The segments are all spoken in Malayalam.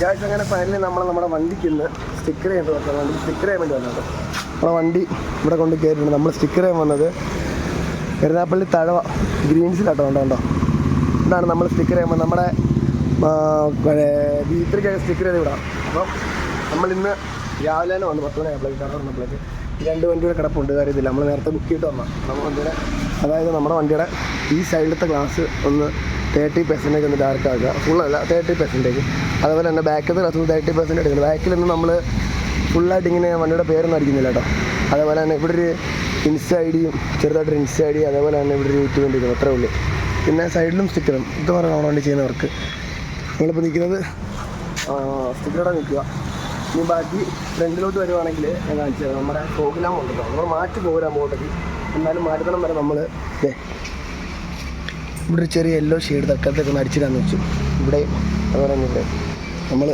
ഗായ്സ് അങ്ങനെ ഫൈനലി നമ്മുടെ വണ്ടിക്ക് ഇന്ന് സ്റ്റിക്കർ ചെയ്ത് വെക്കാം. വണ്ടി സ്റ്റിക്കർ ചെയ്യാൻ വേണ്ടി വന്നത്. നമ്മുടെ വണ്ടി ഇവിടെ കൊണ്ട് കയറിയിട്ടുണ്ട്. നമ്മൾ സ്റ്റിക്കർ ചെയ്യാൻ വന്നത് കരുനാഗപ്പള്ളി തഴവ ഗ്രീൻസിലാട്ടോ. കണ്ടോ, ഇതാണ് നമ്മൾ സ്റ്റിക്കർ ചെയ്യുമ്പോൾ നമ്മുടെ B3 സ്റ്റിക്കർ ചെയ്ത് വിടാം. അപ്പം നമ്മളിന്ന് രാവിലെ തന്നെ വന്നു 10 മണിയായപ്പോഴേക്ക് കട വന്നപ്പോഴേക്ക് 2 വണ്ടിയുടെ കിടപ്പുണ്ട്. കാര്യമില്ല, നമ്മൾ നേരത്തെ ബുക്ക് ചെയ്തിട്ട് വന്നാൽ നമ്മുടെ വണ്ടിയുടെ, അതായത് നമ്മുടെ വണ്ടിയുടെ ഈ സൈഡിലത്തെ ഗ്ലാസ് ഒന്ന് 30% ഒന്ന് ഡാർക്ക് ആക്കുക. ഫുള്ളല്ല, 30%. അതുപോലെ തന്നെ ബാക്കിലത്തെ ഗ്ലാസ് ഒന്ന് 30% എടുക്കുന്നത്. ബാക്കിലൊന്നും നമ്മൾ ഫുള്ളായിട്ട് ഇങ്ങനെ വണ്ടിയുടെ പേരൊന്നും അടിക്കുന്നില്ല കേട്ടോ. അതേപോലെ തന്നെ ഇവിടെ ഒരു ഇൻസ്റ്റ ഐ ഡിയും ചെറുതായിട്ടൊരു ഇൻസ്റ്റ ഐ ഡി, അതേപോലെ തന്നെ ഇവിടെ ഒരു യൂട്യൂബ് ഉണ്ട്, അത്രേ ഉള്ളൂ. പിന്നെ സൈഡിലും സ്റ്റിക്കറും. ഇതുപോലെ നമ്മുടെ വണ്ടി ചെയ്യുന്നവർക്ക് നിങ്ങളിപ്പോൾ നിൽക്കുന്നത് സ്റ്റിക്കറോടെ നിൽക്കുക. ഇനി ബാക്കി ഫ്രണ്ടിലോട്ട് വരുവാണെങ്കിൽ ഞാൻ കാണിച്ചത് നമ്മുടെ പ്രോഗ്രാം ഉണ്ടല്ലോ, നമ്മൾ മാറ്റി പോരാ അങ്ങോട്ടേക്ക്. എന്നാലും മാറ്റണം വരെ നമ്മൾ ഇവിടെ ഒരു ചെറിയ യെല്ലോ ഷെയ്ഡ് തൽക്കാലത്തേക്ക് ഒന്ന് അടിച്ചിടാന്ന് വെച്ചു. ഇവിടെ അതുപോലെ തന്നെ ഇവിടെ നമ്മൾ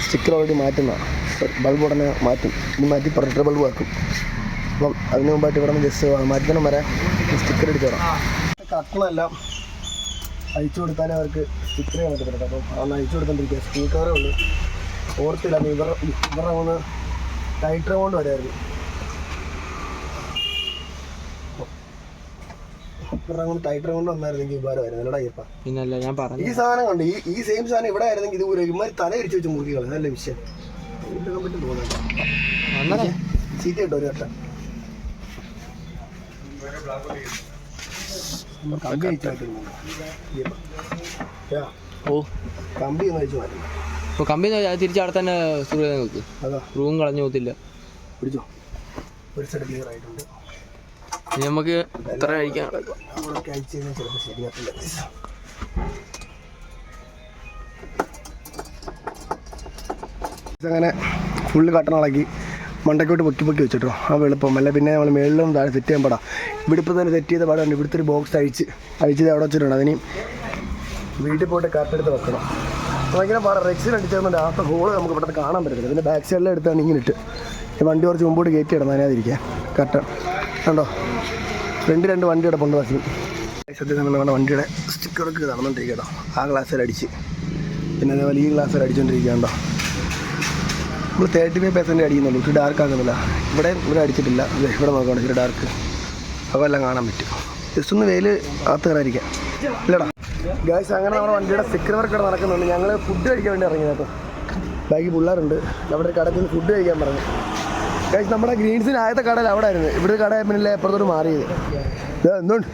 സ്റ്റിക്കർ ഓൾറെഡി മാറ്റുന്നതാണ്. ബൾബ് ഉടനെ മാറ്റും. ഇനി മാറ്റി പ്രൊട്ടക്ടർ ബൾബ് ആക്കും. അപ്പം അതിന് മുമ്പായിട്ട് ഇവിടെ നിന്ന് ജസ്റ്റ് മാറ്റണം വരെ സ്റ്റിക്കർ അടിച്ചു തരാം. കട്ടളെല്ലാം അയച്ചു കൊടുത്താലേ അവർക്ക് സ്റ്റിക്കർ ചെയ്യാൻ പറ്റത്തില്ല. അപ്പം അതൊന്ന് അയച്ചു കൊടുത്തോണ്ടിരിക്കുക. സ്പീക്കറേ ഉള്ളൂ, ഓർത്തില്ല. ഇവരുടെ ഒന്ന് ടൈറ്റർ കൊണ്ട് വരായിരുന്നു. ടൈറ്റർ കൊണ്ട് വന്നായിരുന്നെങ്കിൽ ഉപകാരമായിരുന്നു. അല്ലടാ ഇപ്പം പിന്നല്ല ഞാൻ പറഞ്ഞു. ഈ സാധനം കൊണ്ട് ഈ സെയിം സാധനം ഇവിടെ ആയിരുന്നെങ്കിൽ ഇത് ഇമാര് തല ഇരിച്ചു വെച്ച് മുറികളെ നല്ല വിഷയം പറ്റും തോന്നുന്നുണ്ട്. സീറ്റ് കിട്ടും ഒരു വട്ടം കമ്പി അയച്ചു മാറ്റും. കമ്പി ഒന്ന് അയച്ചു മാറ്റും. അപ്പോൾ കമ്പി തിരിച്ച് അവിടെ തന്നെ നോക്ക്. അതാ റൂം കളഞ്ഞു പോകത്തില്ല. പിടിച്ചോ, ഒരു സൈഡ് ക്ലിയർ ആയിട്ടുണ്ട്. ഇനി നമുക്ക് എത്ര കഴിക്കാൻ നമ്മളൊക്കെ അയച്ചു കഴിഞ്ഞാൽ ചിലപ്പോൾ ശരിയാക്കില്ല. അങ്ങനെ ഫുള്ള് കട്ടണളക്കി മണ്ടക്കോട്ട് പൊക്കി വെച്ചിട്ടോ. ആ വെളുപ്പം അല്ല. പിന്നെ നമ്മൾ മേളിലൊന്നും താഴെ സെറ്റ് ചെയ്യാൻ പാടാം. ഇവിടെ ഇപ്പോൾ തന്നെ സെറ്റ് ചെയ്ത പാടാണ്. ഇവിടുത്തെ ഒരു ബോക്സ് അഴിച്ചത് അവിടെ വെച്ചിട്ടുണ്ട്. അതിന് വീട്ടിൽ പോയിട്ട് കറക്റ്റെടുത്ത് വെക്കണം. ഭയങ്കര പാടാം. റെക്സിൽ അടിച്ചിരുന്ന ലാസ്റ്റ് ഹോള് നമുക്ക് ഇവിടെ കാണാൻ പറ്റത്തില്ല. പിന്നെ ബാക്ക് സൈഡിലെ എടുത്താണ് ഇങ്ങനെ ഇട്ട് വണ്ടി കുറച്ച് മുമ്പോട്ട് കയറ്റി ഇടണം. അതിനകത്തിരിക്കാൻ കറക്റ്റ് കണ്ടോ. ഫ്രണ്ട് 2 വണ്ടി കിടപ്പുണ്ട്. ബസ്സിൽ സത്യത്തിൽ നമ്മുടെ വണ്ടിയുടെ സ്റ്റിക്കറൊക്കെ നടന്നുകൊണ്ടിരിക്കുക കേട്ടോ. ആ ഗ്ലാസ്സിൽ അടിച്ച് പിന്നെ അതേപോലെ ഈ ഗ്ലാസ്സിൽ അടിച്ചുകൊണ്ടിരിക്കുക കേട്ടോ. നമ്മൾ 35% അടിക്കുന്നുള്ളൂ. ഇച്ചിരി ഡാർക്ക് ആക്കുന്നില്ല. ഇവിടെ അടിച്ചിട്ടില്ല. ഇവിടെ നോക്കണം, ഇച്ചിരി ഡാർക്ക് അതെല്ലാം കാണാൻ പറ്റും. ജസ്റ്റ് ഒന്ന് വെയിൽ അകത്ത് കയറാതിരിക്കാം ഇല്ലടാ. ഗായ്സ് അങ്ങനെ നമ്മുടെ വണ്ടിയുടെ സ്റ്റിക്കർ വർക്ക് ഇവിടെ നടക്കുന്നുണ്ട്. ഞങ്ങൾ ഫുഡ് കഴിക്കാൻ വേണ്ടി ഇറങ്ങി കേട്ടോ. ബാക്കി പിള്ളേരുണ്ട്. അവിടെ ഒരു കടയിൽ നിന്ന് ഫുഡ് കഴിക്കാൻ പറഞ്ഞു. ഗായ്സ് നമ്മുടെ ഗ്രീൻസിന് ആദ്യത്തെ കടയിൽ അവിടെ ആയിരുന്നു. ഇവിടെ കട പിന്നെ എപ്പുറത്തോട്ട് മാറിയത്. എന്തുകൊണ്ട്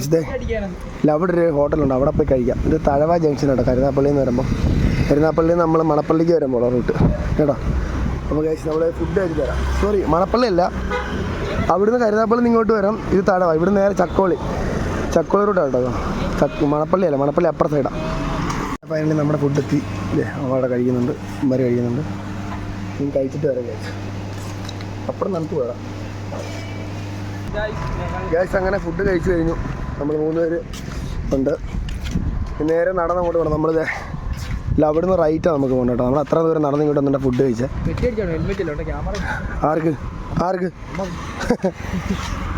ഇല്ല, അവിടെ ഒരു ഹോട്ടലുണ്ട്, അവിടെ പോയി കഴിക്കാം. ഇത് തഴവ ജംഗ്ഷനുണ്ട് കരുനാഗപ്പള്ളിയിൽ നിന്ന് വരുമ്പോൾ. കരുനാഗപ്പള്ളിയിൽ നിന്ന് നമ്മൾ മണപ്പള്ളിക്ക് വരുമ്പോൾ റൂട്ട് കേട്ടോ. അപ്പോൾ ഗൈസ് നമ്മൾ ഫുഡ് കഴിച്ച് തരാം. സോറി, മണപ്പള്ളി അല്ല, അവിടുന്ന് കരുനാഗപ്പള്ളി ഇങ്ങോട്ട് വരാം. ഇത് തഴവ. ഇവിടെ നേരെ ചക്കോളി റൂട്ടാണ് കേട്ടോ. മണപ്പള്ളി അല്ല, മണപ്പള്ളി അപ്പുറ സൈഡാണ്. അപ്പോൾ അതിന് നമ്മുടെ ഫുഡ് എത്തി. അവിടെ കഴിക്കുന്നുണ്ട്, ഇവർ കഴിക്കുന്നുണ്ട്. ഇനി കഴിച്ചിട്ട് വരാം ഗൈസ്. അപ്പുറം നമുക്ക് പോകാം ഗൈസ്. അങ്ങനെ ഫുഡ് കഴിച്ചു കഴിഞ്ഞു. നമ്മൾ 3 പേര് ഉണ്ട്. നേരെ നടന്നങ്ങോട്ട് പോകണം. നമ്മളിത് ഇല്ല, അവിടെ നിന്ന് റൈറ്റാണ് നമുക്ക് പോകണം കേട്ടോ. നമ്മൾ അത്ര ദൂരം നടന്ന് ഇങ്ങോട്ട് വന്നിട്ട് ഫുഡ് കഴിച്ചേ. ആർക്ക്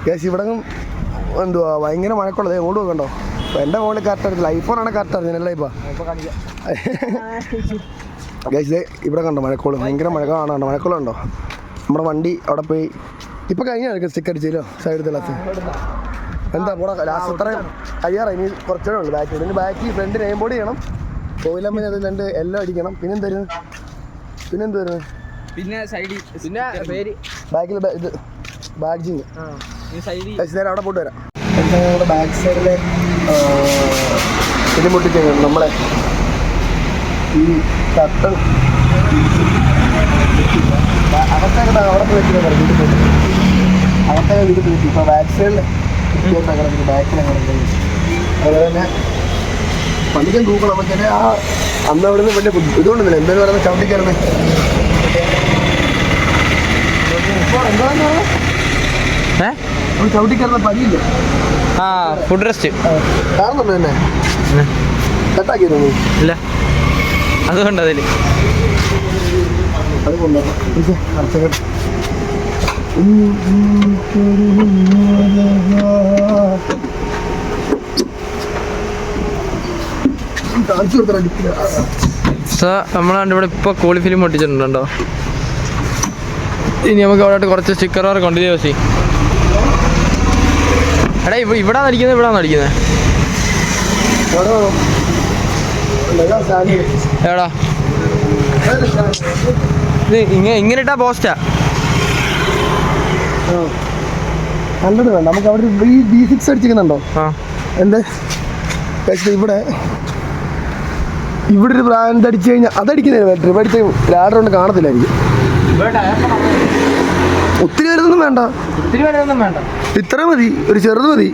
ഗൈസ് ഇവിടെ എന്തുവാ ഭയങ്കര മഴക്കുള്ളത്. ഓട് നോക്കണ്ടോ. എൻ്റെ ഫോണിൽ കറക്റ്റ് അറിയത്തില്ല. ഐഫോണാണ് കറക്റ്റ് അറിഞ്ഞില്ല. ഇപ്പം ഗൈസ് ഇവിടെ കണ്ടോ മഴക്കോള്. ഭയങ്കര മഴ കാണാണ്ടോ. മഴക്കോളുണ്ടോ. നമ്മുടെ വണ്ടി അവിടെ പോയി ഇപ്പം കഴിഞ്ഞാൽ സ്റ്റിക്ക് അടിച്ചല്ലോ സൈഡിൽ ലാസ്റ്റ്. എന്താ പോടാ ലാസ്റ്റ് അത്രയും കഴിയാറായി. ഇനി കുറച്ചേ ഉള്ളൂ ബാക്കി. ഇതിന് ബാക്കി ഫ്രണ്ട് നെയിം ബോർഡ് ചെയ്യണം. കോയിലമ്മ അത് 2 എല്ലാം അടിക്കണം. പിന്നെന്തായിരുന്നു പിന്നെ സൈഡിൽ പിന്നെ പേര് ബാക്കിൽ ഇത് ബാഡ്ജിങ് നേരെ അവിടെ പോയിട്ട് വരാം. നമ്മുടെ ബാക്ക് സൈഡിലെ ഇത് മുട്ടിച്ച് നമ്മളെ ഈ കട്ടൺ അകത്തേക്ക് അവിടെ പോയി വീട്ടിൽ പോയിട്ട് അകത്തേക്ക് വീട്ടിൽ പോയിട്ട് ഇപ്പോൾ ബാക്ക് സൈഡിൽ ബാക്കിലങ്ങനെ. അതുപോലെ തന്നെ പള്ളിക്കാൻ തൂക്കണം. നമുക്ക് ആ അന്ന് അവിടെ നിന്ന് വലിയ ഇതുകൊണ്ടൊന്നുമില്ല. എന്തായാലും പറയുന്നത് ചവിട്ടിക്കയറുന്നത് എന്താണെന്ന് പറഞ്ഞാൽ നമ്മൾ ചവിട്ടിക്കയറുന്ന പതിയില്ല. ഫുഡ് റെസ്റ്റ് കാണുന്നുണ്ട് തന്നെ. കട്ടാക്കിയിരുന്നു ഇല്ല, അതുകൊണ്ട് അതിൽ അതുകൊണ്ടോ കാണിച്ചു കൊടുത്തോ. സാർ നമ്മളാണ്ട് ഇവിടെ ഇപ്പോൾ കോളി ഫിലിം ഒട്ടിച്ചിട്ടുണ്ടോ? ഇനി നമുക്ക് അവിടെ കുറച്ച് സ്റ്റിക്കർ വർക്ക് ഉണ്ട്. ദിവസി എടാ ഇവിടെ നടിക്കുന്നത്, ഇവിടെ നടിക്കുന്നത് എടാ ഇത് ഇങ്ങനെ ഇട്ടാ പോസ്റ്റാ. കണ്ടത് വേണ്ട, നമുക്ക് അവിടെ ഈ B6 അടിച്ചിരിക്കുന്നുണ്ടോ? എന്ത് ഇവിടെ ഇവിടെ ഒരു ബ്രാൻഡ് അടിച്ചു കഴിഞ്ഞാൽ അതടിക്കുന്നതിന് ബാറ്ററി ഇപ്പം അടിച്ച് ലാഡർ കൊണ്ട് കാണത്തില്ലായിരിക്കും. ഒത്തിരി വലുതൊന്നും വേണ്ട, ഇത്ര മതി, ഒരു ചെറുത് മതി.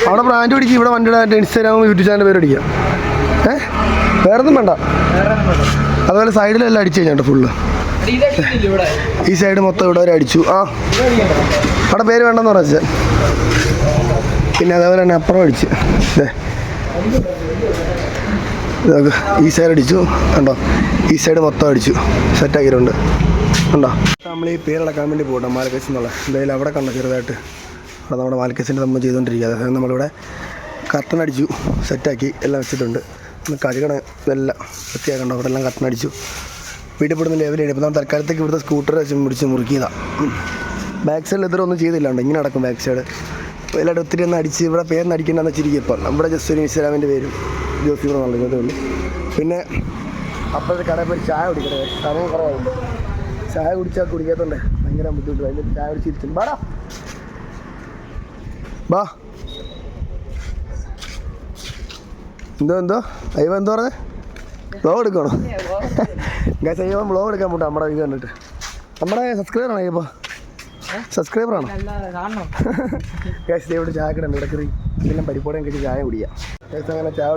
അവിടെ ബ്രാൻഡ് പിടിക്കും, ഇവിടെ വണ്ടിയുടെ ഇൻസ്റ്റാഗ്രാം യൂട്യൂബ് ചാനൽ പേര് അടിക്കാം. വേറൊന്നും വേണ്ട. അതുപോലെ സൈഡിലെല്ലാം അടിച്ചു കഴിഞ്ഞാൽ ഫുള്ള് ഈ സൈഡ് മൊത്തം ഇവിടെ വരെ അടിച്ചു. അവിടെ പേര് വേണ്ടെന്ന് പറഞ്ഞ. പിന്നെ അതേപോലെ തന്നെ അപ്പുറം അടിച്ച് ഈ സൈഡ് അടിച്ചു കണ്ടോ, ഈ സൈഡ് മൊത്തം അടിച്ചു സെറ്റാക്കിയിട്ടുണ്ട് കണ്ടോ. നമ്മൾ ഈ പേരടക്കാൻ വേണ്ടി പോകട്ടെ മാലക്കേസ് എന്നുള്ള എന്തായാലും അവിടെ കണ്ടോ ചെറുതായിട്ട്. അവിടെ നമ്മുടെ മാലക്കേസിൻ്റെ നമ്മൾ ചെയ്തുകൊണ്ടിരിക്കുക. അതായത് നമ്മളിവിടെ കർട്ടൻ അടിച്ചു സെറ്റാക്കി എല്ലാം വെച്ചിട്ടുണ്ട്. ഒന്ന് കഴുകണം, ഇതെല്ലാം വൃത്തിയാക്കണ്ടോ. അവിടെ എല്ലാം കർട്ടൻ അടിച്ചു. വീട്ടിൽ പെടുന്ന ലെവലാണ്. ഇപ്പോൾ നമ്മൾ തൽക്കാലത്തേക്ക് ഇവിടുത്തെ സ്കൂട്ടർ പിടിച്ച് മുറുക്കിയതാണ്. ബാക്ക് സൈഡിൽ ഇതൊന്നും ചെയ്തില്ലാണ്ട് ഇങ്ങനെ നടക്കും ബാക്ക് സൈഡ്. എല്ലാവരും ഒത്തിരി ഒന്ന് അടിച്ച് ഇവിടെ പേരിന് അടിക്കേണ്ടെന്ന് വെച്ചിരിക്കും. ഇപ്പോൾ നമ്മുടെ ജസ്റ്റ് ഒരു ഇൻസ്റ്റാഗ്രാമിൻ്റെ പേരും ജോസി എന്നുള്ളത് ഇതേ ഉള്ളൂ. പിന്നെ അപ്പോഴത്തെ കടയിൽ പോയി ചായ കുടിക്കട്ടെ, സമയം കുറവാകുണ്ട്. ചായ കുടിച്ചാൽ കുടിക്കാത്തതുകൊണ്ട് ഭയങ്കര ബുദ്ധിമുട്ട്. അതിൻ്റെ ചായ കുടിച്ചിരിക്കും. ബാടാ ബാ. എന്തോ അയ്യോ എന്തോ പറഞ്ഞേ? ബ്ലോഗ് എടുക്കണോ? ഗൈസ് അയ്യോ ബ്ലോഗ് എടുക്കാൻ പോട്ടെ നമ്മുടെ ഇത് കണ്ടിട്ട്. നമ്മുടെ സബ്സ്ക്രൈബറാണോ അയ്യപ്പോൾ? സബ്സ്ക്രൈബറാണോ? ഗൈസ് ഇവിടെ ചായ കിടന്നു ഇടക്കറി എല്ലാം പരിപ്പോടെയും കഴിച്ച് ചായ കുടിക്കാം. ഗൈസ് അങ്ങനെ ചായ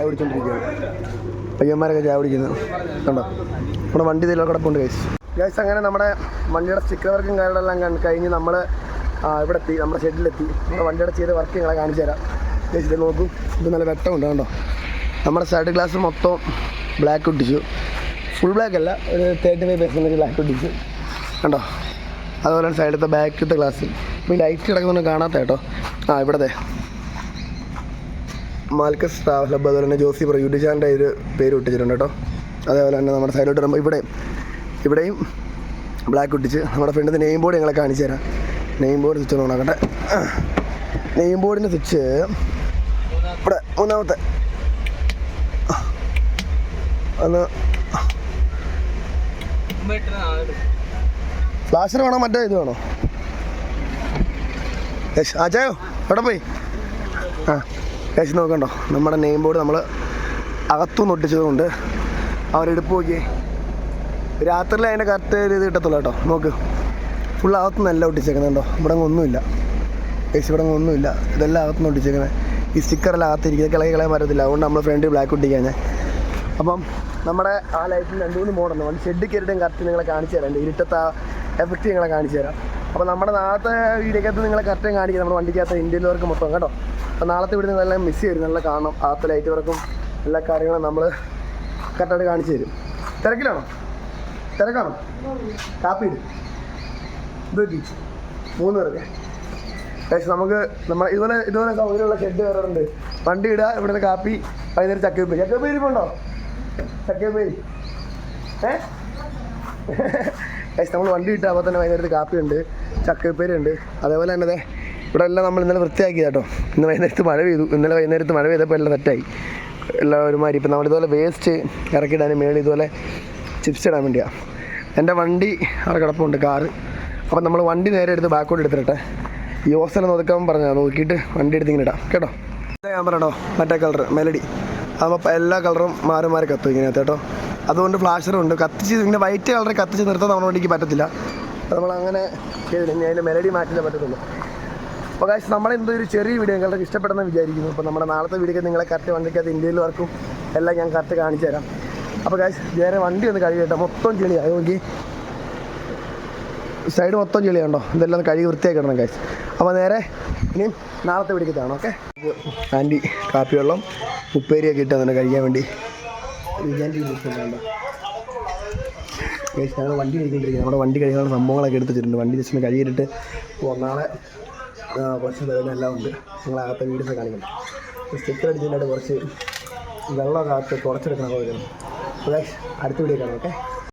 കുടിച്ചുകൊണ്ടിരിക്കുകയാണ്. പയ്യന്മാരൊക്കെ ചായ കുടിക്കുന്നത് കണ്ടോ. നമ്മുടെ വണ്ടി ഇതിലൊക്കെ കിടപ്പുണ്ട് ഗൈസ്. അങ്ങനെ നമ്മുടെ വണ്ടിയുടെ സ്റ്റിക്കർ വർക്കും കാര്യങ്ങളെല്ലാം കഴിഞ്ഞ് നമ്മൾ ഇവിടെ എത്തി, നമ്മുടെ ഷെഡിലെത്തി. നമ്മുടെ വണ്ടിയുടെ ചെയ്ത വർക്ക് നിങ്ങളെ കാണിച്ചു തരാം. ഗൈസ് ഇത് നോക്കും, ഇത് നല്ല വെട്ടമുണ്ട് കണ്ടോ. നമ്മുടെ സൈഡ് ഗ്ലാസ് മൊത്തം ബ്ലാക്ക് ഒട്ടിച്ചു. ഫുൾ ബ്ലാക്ക് അല്ല, ഒരു 35% ബ്ലാക്ക് ഒട്ടിച്ചു കണ്ടോ. അതുപോലെ തന്നെ സൈഡത്തെ ബാക്കിലത്തെ ഗ്ലാസ് ഇപ്പോൾ ഈ ലൈറ്റ് കിടക്കുന്നൊന്നും കാണാത്ത കേട്ടോ. ഇവിടത്തെ മാൽക്കസ് ട്രാവൽ ഹബ്, അതുപോലെ തന്നെ ജോസി പ്രോ യൂട്യൂബ് ചാനലിൻ്റെ ഒരു പേര് ഒട്ടിച്ചിട്ടുണ്ട് കേട്ടോ. അതേപോലെ തന്നെ നമ്മുടെ സൈഡിലോട്ട് വരുമ്പോൾ ഇവിടെയും ബ്ലാക്ക് ഒട്ടിച്ച് നമ്മുടെ ഫ്രണ്ടിൻ്റെ നെയിം ബോർഡ് ഞങ്ങളെ കാണിച്ചു തരാം. നെയിം ബോർഡ് സ്വിച്ച് ഒന്ന് നോക്കട്ടെ. നെയിം ബോർഡിൻ്റെ സ്വിച്ച് ഇവിടെ മൂന്നാമത്തെ ഒന്ന് ഫ്ലാഷർ വേണോ മറ്റേ ഇത് വേണോ? ആചായോ എവിടെ പോയി? കേശ് നോക്കണ്ടോ, നമ്മുടെ നെയിം ബോർഡ് നമ്മൾ അകത്തുനിന്ന് ഒട്ടിച്ചതുകൊണ്ട് അവരെടുപ്പ് നോക്കി രാത്രിയിൽ അതിൻ്റെ കറക്റ്റ് ഇത് കിട്ടത്തുള്ളൂ കേട്ടോ. നോക്ക് ഫുൾ അകത്തുനിന്നല്ല ഒട്ടിച്ചേക്കുന്നുണ്ടോ. ഇവിടെ ഒന്നുമില്ല കേശ്, ഇവിടെ ഒന്നുമില്ല. ഇതെല്ലാം അകത്തുനിന്ന് ഒട്ടിച്ചേക്കുന്നത്. ഈ സ്റ്റിക്കറെല്ലാം അകത്തിരിക്കുന്നത് കളയാൻ പറ്റത്തില്ല. അതുകൊണ്ട് നമ്മൾ ഫ്രണ്ട് ബ്ലാക്ക് ഒട്ടിക്കാൻ. അപ്പം നമ്മുടെ ആ ലൈറ്റിന് 2-3 മോഡുണ്ട്. വണ്ടി ഷെഡ് കയറിയിട്ടും കറക്റ്റ് നിങ്ങളെ കാണിച്ചു തരാം. ഇരുട്ടത്തെ ആ എഫക്റ്റ് നിങ്ങളെ കാണിച്ചു തരാം. അപ്പോൾ നമ്മുടെ നാളത്തെ വീഡിയോക്കകത്ത് നിങ്ങളെ കറക്റ്റ് കാണിക്കുക, നമ്മുടെ വണ്ടിക്കകത്ത് ഇന്ത്യയിൽ വർക്ക് മൊത്തം കേട്ടോ. അപ്പോൾ നാളത്തെ വീഡിയോ നിങ്ങളെല്ലാം മിസ് ചെയ്യും, നല്ല കാണണം. അകത്തെ ലൈറ്റ് വർക്കും എല്ലാ കാര്യങ്ങളും നമ്മൾ കറക്റ്റായിട്ട് കാണിച്ചു തരും. തിരക്കാണോ? കാപ്പി ഇട്. ഇത് 3 പേർക്ക് പക്ഷേ നമുക്ക് ഇതുപോലെ സൗകര്യമുള്ള ഷെഡ് വേറെ. വണ്ടി ഇടുക, ഇവിടുന്ന് കാപ്പി, വൈകുന്നേരം ചക്കപ്പേരി പോണ്ടോ? ചക്കപ്പേരി നമ്മൾ വണ്ടി ഇട്ടാൽ അപ്പോൾ തന്നെ വൈകുന്നേരത്ത് കാപ്പിയുണ്ട്, ചക്കപ്പേരി ഉണ്ട്. അതേപോലെ തന്നെ ഇവിടെ എല്ലാം നമ്മൾ ഇന്നലെ വൃത്തിയാക്കി കേട്ടോ. ഇന്ന് വൈകുന്നേരത്ത് മഴ പെയ്തു. ഇന്നലെ വൈകുന്നേരത്ത് മഴ പെയ്തപ്പോൾ എല്ലാം തെറ്റായി, എല്ലാം ഒരുമാതിരി. ഇപ്പം നമ്മളിതുപോലെ വേസ്റ്റ് ഇറക്കിയിടാനും മേളിൽ ഇതുപോലെ ചിപ്സ് ഇടാൻ വേണ്ടിയാണ്. എൻ്റെ വണ്ടി അവിടെ കിടപ്പുണ്ട്, കാറ്. അപ്പം നമ്മൾ വണ്ടി നേരെ എടുത്ത് ബാക്കോട്ട് എടുത്തിട്ടെ. ഈ ഓസെല്ലാം നോക്കാൻ പറഞ്ഞാൽ നോക്കിയിട്ട് വണ്ടി എടുത്ത് ഇങ്ങനെ ഇടാം കേട്ടോ. ഞാൻ പറയട്ടോ, മറ്റേ കളർ മെലഡി അപ്പോൾ എല്ലാ കളറും മാറി മാറി കത്തും ഇങ്ങനത്തെ കേട്ടോ. അതുകൊണ്ട് ഫ്ലാഷറും ഉണ്ട്. കത്തിച്ച് ഇങ്ങനെ വൈറ്റ് കളർ കത്തിച്ച് നിർത്താൻ നമ്മുടെ വണ്ടിക്ക് പറ്റത്തില്ല. അപ്പോൾ നമ്മളങ്ങനെ ചെയ്തില്ല. ഇനി അതിൻ്റെ മെലഡി മാറ്റില്ലേ പറ്റത്തുള്ളൂ. അപ്പോൾ കാശ് നമ്മളെന്തോ ഒരു ചെറിയ വീഡിയോ നിങ്ങൾക്ക് ഇഷ്ടപ്പെടുന്ന വിചാരിക്കുന്നു. അപ്പോൾ നമ്മുടെ നാളത്തെ വീഡിയോക്ക് നിങ്ങളെ കറക്റ്റ് വണ്ടിക്കകത്ത് ഇന്ത്യയിൽ വർക്കും എല്ലാം ഞാൻ കറക്റ്റ് കാണിച്ചു തരാം. അപ്പോൾ കാശ് നേരെ വണ്ടി ഒന്ന് കഴുകിയിട്ടോ. മൊത്തം ചെളിയാണ്, നോക്കി സൈഡ് മൊത്തം ചെളിയുണ്ടോ. ഇതെല്ലാം ഒന്ന് കഴുകി വൃത്തിയാക്കിടണം കാശ്. അപ്പോൾ നേരെ ഇനിയും നാളത്തെ വീഡിയോക്കാണ്. ഓക്കെ. ആൻറ്റി കാപ്പി വെള്ളം ഉപ്പേരിയൊക്കെ ഇട്ട് തന്നെ കഴിക്കാൻ വേണ്ടി ഞങ്ങൾ വണ്ടി കഴിക്കൊണ്ടിരിക്കുക. നമ്മുടെ വണ്ടി കഴിക്കാനുള്ള സംഭവങ്ങളൊക്കെ എടുത്ത് വെച്ചിട്ടുണ്ട്. വണ്ടി ജസ്റ്റ് ഒന്ന് കഴുകിയിട്ട് നാളെ കുറച്ച് എല്ലാം ഉണ്ട്. നിങ്ങളകത്തെ വീഡിയോസ് കാണിക്കണം. സ്റ്റിക്കർ അടിച്ചതിനായിട്ട് കുറച്ച് വെള്ളം കാത്ത് തുടച്ചെടുക്കണം കോഴികൾ. അപ്പോൾ അടുത്ത വീഡിയോ കാണാം. ഓക്കെ.